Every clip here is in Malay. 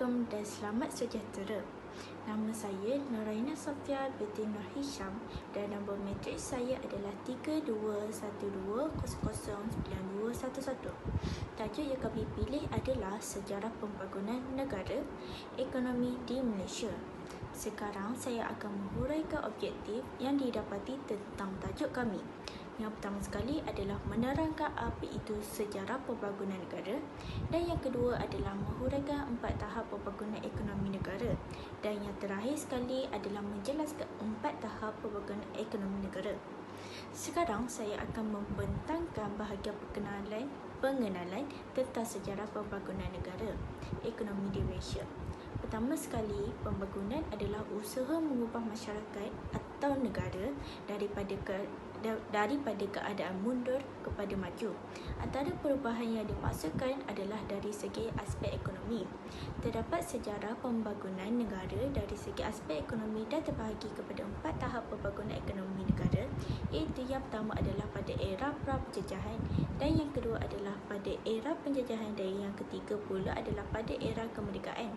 Assalamualaikum dan selamat sejahtera. Nama saya Nuraina Sofia binti Nur Hisham dan nombor matrik saya adalah 3212009211. Tajuk yang kami pilih adalah Sejarah Pembangunan Negara Ekonomi di Malaysia. Sekarang saya akan menghuraikan objektif yang didapati tentang tajuk kami. Yang pertama sekali adalah menerangkan apa itu sejarah pembangunan negara, dan yang kedua adalah menghuraikan 4 tahap pembangunan ekonomi negara, dan yang terakhir sekali adalah menjelaskan 4 tahap pembangunan ekonomi negara. Sekarang saya akan membentangkan bahagian pengenalan tentang sejarah pembangunan negara ekonomi di Malaysia. Pertama sekali, pembangunan adalah usaha mengubah masyarakat atau negara daripada keadaan mundur kepada maju. Antara perubahan yang dimaksudkan adalah dari segi aspek ekonomi. Terdapat sejarah pembangunan negara dari segi aspek ekonomi dan terbahagi kepada 4 tahap pembangunan ekonomi negara, iaitu yang pertama adalah pada era pra-penjajahan, dan yang kedua adalah pada era penjajahan, dan yang ketiga pula adalah pada era kemerdekaan,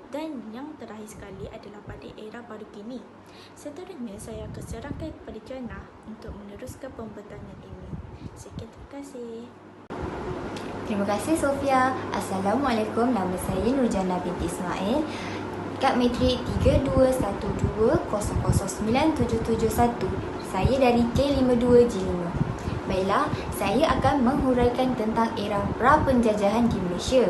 dan yang terakhir sekali adalah pada era baru kini. Seterusnya saya akan serahkan kepada Jannah untuk meneruskan pembentangan ini. Sekian, terima kasih. Terima kasih Sofia. Assalamualaikum, nama saya Nurjana binti Ismail. Kad matrik 3212009771. Saya dari K52G5. Baiklah, saya akan menghuraikan tentang era pra-penjajahan di Malaysia.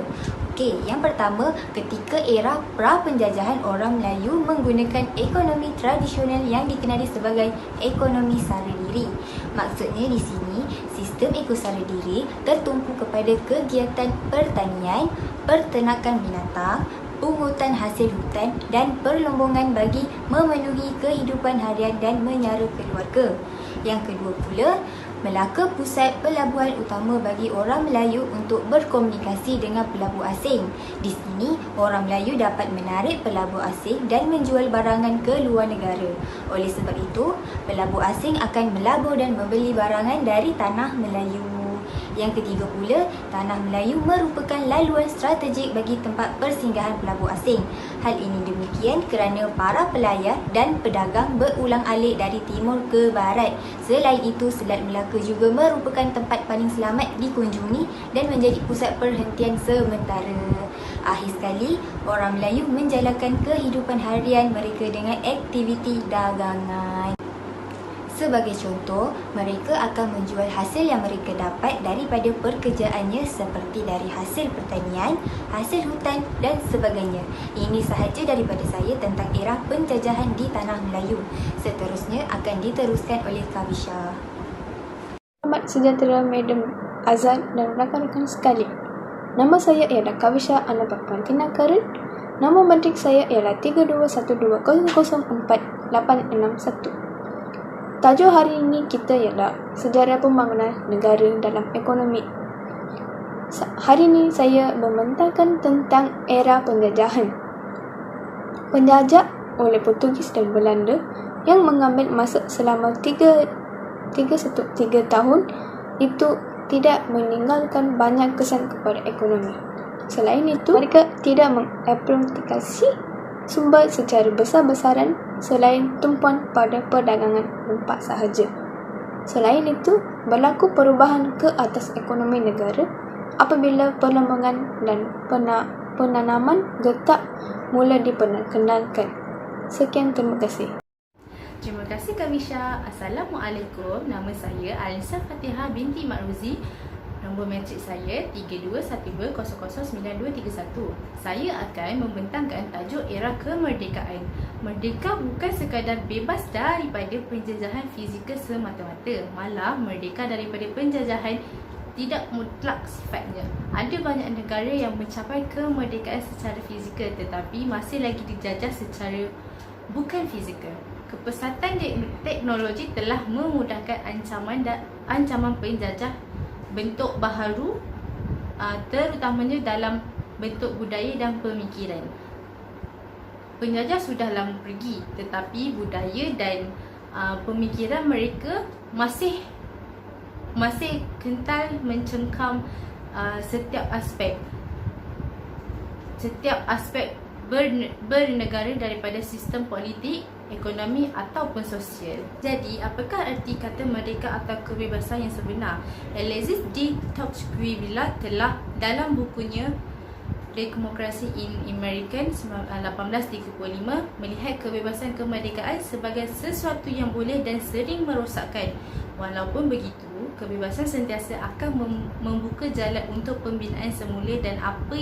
Okey, yang pertama, ketika era pra-penjajahan, orang Melayu menggunakan ekonomi tradisional yang dikenali sebagai ekonomi sara diri. Maksudnya di sini, sistem sara diri tertumpu kepada kegiatan pertanian, perternakan binatang, pungutan hasil hutan dan perlombongan bagi memenuhi kehidupan harian dan menyara keluarga. Yang kedua pula, Melaka pusat pelabuhan utama bagi orang Melayu untuk berkomunikasi dengan pelabur asing. Di sini, orang Melayu dapat menarik pelabur asing dan menjual barangan ke luar negara. Oleh sebab itu, pelabur asing akan melabur dan membeli barangan dari tanah Melayu. Yang ketiga pula, tanah Melayu merupakan laluan strategik bagi tempat persinggahan pelabur asing. Hal ini demikian kerana para pelayar dan pedagang berulang-alik dari timur ke barat. Selain itu, Selat Melaka juga merupakan tempat paling selamat dikunjungi dan menjadi pusat perhentian sementara. Akhir sekali, orang Melayu menjalankan kehidupan harian mereka dengan aktiviti dagangan. Sebagai contoh, mereka akan menjual hasil yang mereka dapat daripada pekerjaannya seperti dari hasil pertanian, hasil hutan dan sebagainya. Ini sahaja daripada saya tentang era penjajahan di Tanah Melayu. Seterusnya akan diteruskan oleh Kavisha. Selamat sejahtera Madam Azan dan rakan-rakan sekalian. Nama saya ialah Kavisha Anabakman Tinakaran. Nama matrik saya ialah 3212004861. Tajuk hari ini kita ialah Sejarah Pembangunan Negara dalam Ekonomi. Hari ini saya membentangkan tentang era penjajahan. Penjajah oleh Portugis dan Belanda yang mengambil masa selama 3 tahun itu tidak meninggalkan banyak kesan kepada ekonomi. Selain itu, mereka tidak mengeksploitasi sumber secara besar-besaran selain tumpuan pada perdagangan rempak sahaja. Selain itu, berlaku perubahan ke atas ekonomi negara apabila perlombongan dan penanaman getah mula diperkenalkan. Sekian, terima kasih. Terima kasih Kamisha. Assalamualaikum. Nama saya Alisa Fatihah binti Makruzi. Nombor matrik saya 3212009231. Saya akan membentangkan tajuk era kemerdekaan. Merdeka bukan sekadar bebas daripada penjajahan fizikal semata-mata. Malah merdeka daripada penjajahan tidak mutlak sifatnya. Ada banyak negara yang mencapai kemerdekaan secara fizikal tetapi masih lagi dijajah secara bukan fizikal. Kepesatan teknologi telah memudahkan ancaman penjajah bentuk baharu, terutamanya dalam bentuk budaya dan pemikiran. Penjajah sudah lama pergi tetapi budaya dan pemikiran mereka masih kental mencengkam setiap aspek. setiap aspek bernegara daripada sistem politik, ekonomi ataupun sosial. Jadi, apakah arti kata merdeka atau kebebasan yang sebenar? Alexis de Tocqueville telah dalam bukunya Democracy in American 1835 melihat kebebasan kemerdekaan sebagai sesuatu yang boleh dan sering merosakkan. Walaupun begitu, kebebasan sentiasa akan membuka jalan untuk pembinaan semula dan apa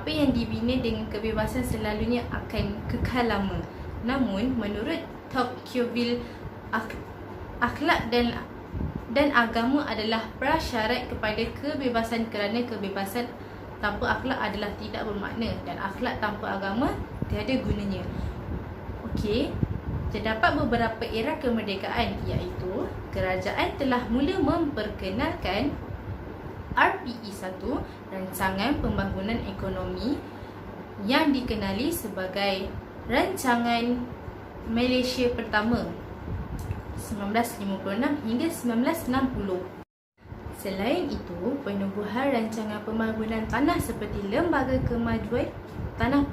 yang dibina dengan kebebasan selalunya akan kekal lama. Namun, menurut Tocqueville, akhlak dan agama adalah prasyarat kepada kebebasan kerana kebebasan tanpa akhlak adalah tidak bermakna dan akhlak tanpa agama tiada gunanya. Okey, terdapat beberapa era kemerdekaan iaitu kerajaan telah mula memperkenalkan RPE1, Rancangan Pembangunan Ekonomi, yang dikenali sebagai Rancangan Malaysia Pertama 1956 hingga 1960. Selain itu, penubuhan rancangan pembangunan tanah seperti Lembaga Kemajuan Tanah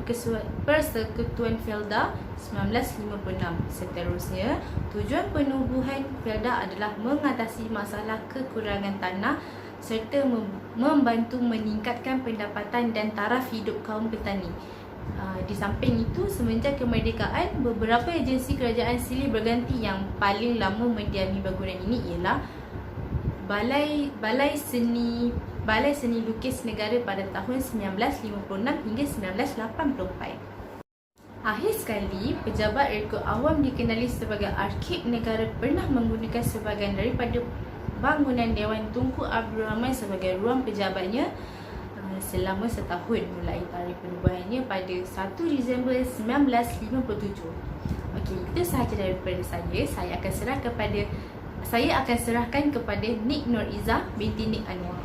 Persekutuan Felda 1956. Seterusnya, tujuan penubuhan Felda adalah mengatasi masalah kekurangan tanah serta membantu meningkatkan pendapatan dan taraf hidup kaum petani. Di samping itu, semenjak kemerdekaan, beberapa agensi kerajaan silih berganti. Yang paling lama mendiami bangunan ini ialah Balai Seni Lukis Negara pada tahun 1956 hingga 1984. Akhir sekali, pejabat rekod awam dikenali sebagai Arkib Negara pernah menggunakan sebahagian daripada bangunan Dewan Tunku Abdul Rahman sebagai ruang pejabatnya selama setahun mulai tarikh penubuhannya pada 1 Disember 1957. Okey, itu sahaja daripada saya. Saya akan serahkan kepada Nik Nuriza binti Nik Anwar.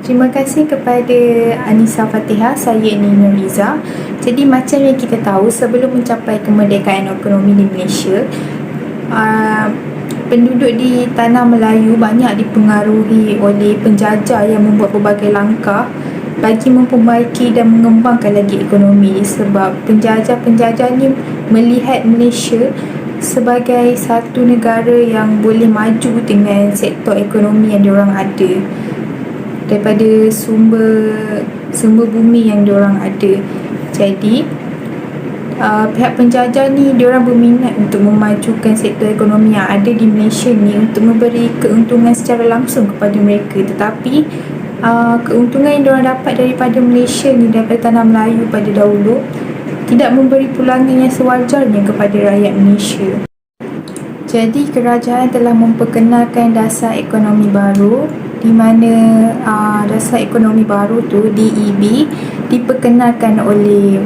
Terima kasih kepada Anissa Fatihah, saya Nik Nuriza. Jadi macam yang kita tahu, sebelum mencapai kemerdekaan ekonomi di Malaysia, penduduk di tanah Melayu banyak dipengaruhi oleh penjajah yang membuat pelbagai langkah bagi memperbaiki dan mengembangkan lagi ekonomi, sebab penjajah-penjajah ni melihat Malaysia sebagai satu negara yang boleh maju dengan sektor ekonomi yang diorang ada daripada sumber bumi yang diorang ada. Jadi pihak penjajah ni diorang berminat untuk memajukan sektor ekonomi yang ada di Malaysia ni untuk memberi keuntungan secara langsung kepada mereka. Tetapi keuntungan yang diorang dapat daripada Malaysia ni, daripada tanah Melayu pada dahulu, tidak memberi pulangan yang sewajarnya kepada rakyat Malaysia. Jadi kerajaan telah memperkenalkan dasar ekonomi baru, di mana dasar ekonomi baru tu, DEB, diperkenalkan oleh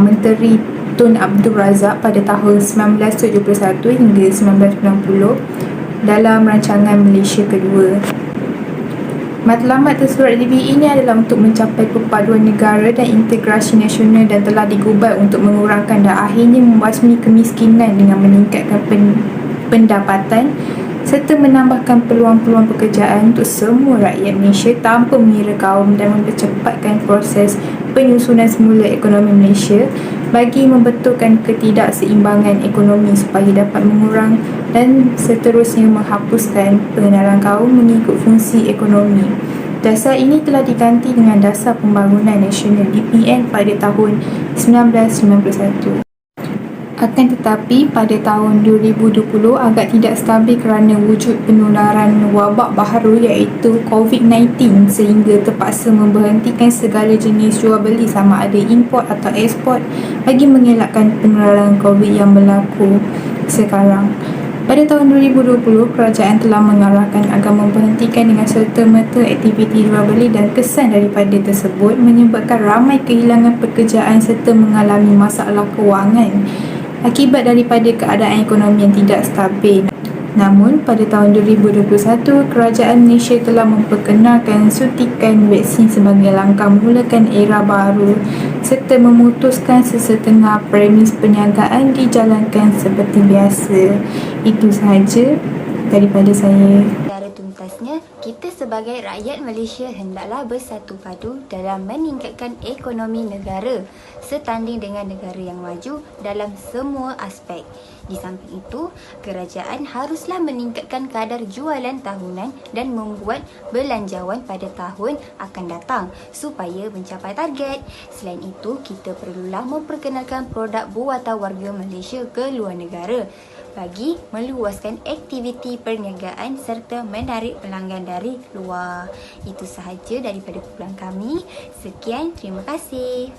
Menteri Tun Abdul Razak pada tahun 1971 hingga 1990 dalam rancangan Malaysia Kedua. Matlamat tersurat DBE ini adalah untuk mencapai perpaduan negara dan integrasi nasional dan telah digubat untuk mengurangkan dan akhirnya membasmi kemiskinan dengan meningkatkan pendapatan serta menambahkan peluang-peluang pekerjaan untuk semua rakyat Malaysia tanpa mengira kaum dan mempercepatkan proses penyusunan semula ekonomi Malaysia bagi membetulkan ketidakseimbangan ekonomi supaya dapat mengurang dan seterusnya menghapuskan pengenalan kaum mengikut fungsi ekonomi. Dasar ini telah diganti dengan Dasar Pembangunan Nasional DPN pada tahun 1991. Akan tetapi pada tahun 2020 agak tidak stabil kerana wujud penularan wabak baharu iaitu COVID-19 sehingga terpaksa memberhentikan segala jenis jual beli sama ada import atau ekspor bagi mengelakkan penularan COVID yang berlaku sekarang. Pada tahun 2020, kerajaan telah mengarahkan agar memberhentikan dengan serta-merta aktiviti jual beli dan kesan daripada tersebut menyebabkan ramai kehilangan pekerjaan serta mengalami masalah kewangan akibat daripada keadaan ekonomi yang tidak stabil. Namun, pada tahun 2021, kerajaan Malaysia telah memperkenalkan suntikan vaksin sebagai langkah memulakan era baru serta memutuskan sesetengah premis perniagaan dijalankan seperti biasa. Itu sahaja daripada saya. Secara tuntasnya, Kita sebagai rakyat Malaysia hendaklah bersatu padu dalam meningkatkan ekonomi negara setanding dengan negara yang maju dalam semua aspek. Di samping itu, kerajaan haruslah meningkatkan kadar jualan tahunan dan membuat belanjawan pada tahun akan datang supaya mencapai target. Selain itu, kita perlulah memperkenalkan produk buatan warga Malaysia ke luar negara bagi meluaskan aktiviti perniagaan serta menarik pelanggan dari luar. Itu sahaja daripada kumpulan kami. Sekian, terima kasih.